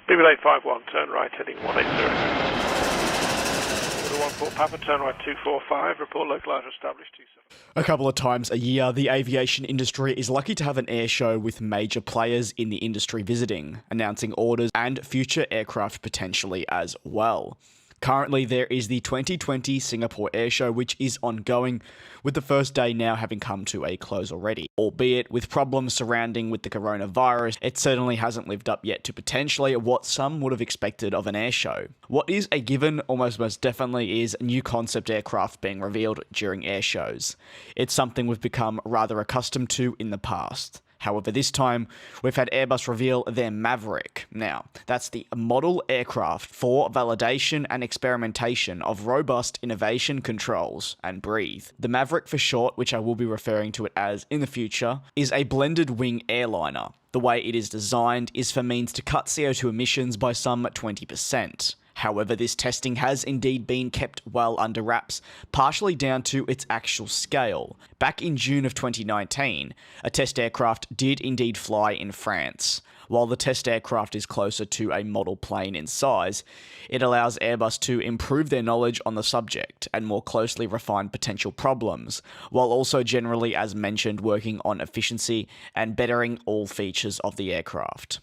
BB851, turn right, heading 180. Order 14 Papa, turn right 245, report localizer established 27. A couple of times a year, the aviation industry is lucky to have an air show with major players in the industry visiting, announcing orders and future aircraft potentially as well. Currently, there is the 2020 Singapore Air Show, which is ongoing, with the first day now having come to a close already. Albeit with problems surrounding with the coronavirus, it certainly hasn't lived up yet to potentially what some would have expected of an air show. What is a given, almost most definitely, is new concept aircraft being revealed during air shows. It's something we've become rather accustomed to in the past. However, this time, we've had Airbus reveal their Maverick. Now, that's the model aircraft for validation and experimentation of robust innovation controls and breathe. The Maverick for short, which I will be referring to it as in the future, is a blended wing airliner. The way it is designed is for means to cut CO2 emissions by some 20%. However, this testing has indeed been kept well under wraps, partially down to its actual scale. Back in June of 2019, a test aircraft did indeed fly in France. While the test aircraft is closer to a model plane in size, it allows Airbus to improve their knowledge on the subject and more closely refine potential problems, while also generally, as mentioned, working on efficiency and bettering all features of the aircraft.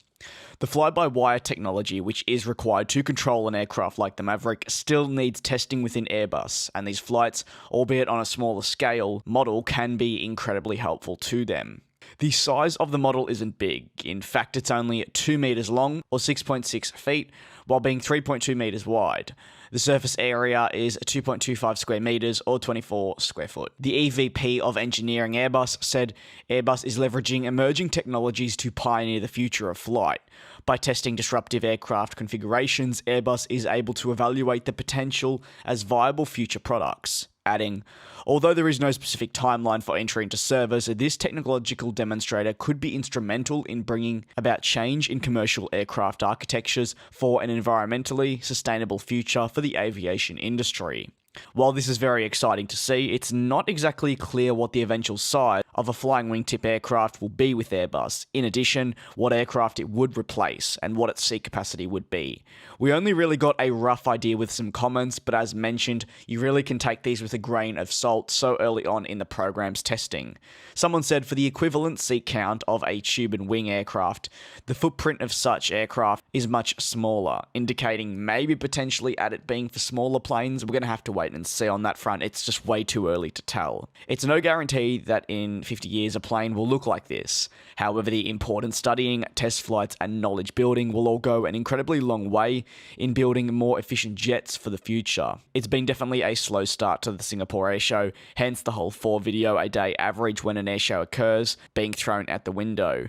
The fly-by-wire technology, which is required to control an aircraft like the Maverick, still needs testing within Airbus, and these flights, albeit on a smaller scale model, can be incredibly helpful to them. The size of the model isn't big. In fact, it's only 2 meters long, or 6.6 feet, while being 3.2 meters wide. The surface area is 2.25 square meters, or 24 square foot. The EVP of Engineering Airbus said Airbus is leveraging emerging technologies to pioneer the future of flight. By testing disruptive aircraft configurations, Airbus is able to evaluate the potential as viable future products. Adding, although there is no specific timeline for entry into service, this technological demonstrator could be instrumental in bringing about change in commercial aircraft architectures for an environmentally sustainable future for the aviation industry. While this is very exciting to see, it's not exactly clear what the eventual size of a flying wingtip aircraft will be with Airbus. In addition, what aircraft it would replace and what its seat capacity would be. We only really got a rough idea with some comments, but as mentioned, you really can take these with a grain of salt so early on in the program's testing. Someone said for the equivalent seat count of a tube and wing aircraft, the footprint of such aircraft is much smaller, indicating maybe potentially at it being for smaller planes. We're going to have to wait and see on that front. It's just way too early to tell. It's no guarantee that in 50 years a plane will look like this. However, the important studying, test flights and knowledge building will all go an incredibly long way in building more efficient jets for the future. It's been definitely a slow start to the Singapore Air Show, hence the whole 4 video a day average when an air show occurs being thrown out the window.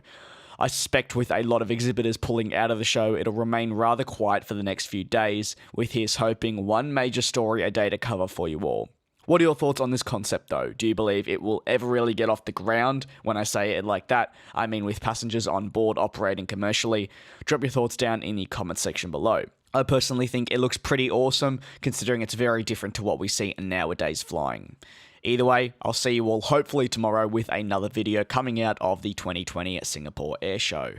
I suspect with a lot of exhibitors pulling out of the show, it'll remain rather quiet for the next few days, with here's hoping one major story a day to cover for you all. What are your thoughts on this concept though? Do you believe it will ever really get off the ground? When I say it like that, I mean with passengers on board operating commercially. Drop your thoughts down in the comment section below. I personally think it looks pretty awesome, considering it's very different to what we see in nowadays flying. Either way, I'll see you all hopefully tomorrow with another video coming out of the 2020 Singapore Air Show.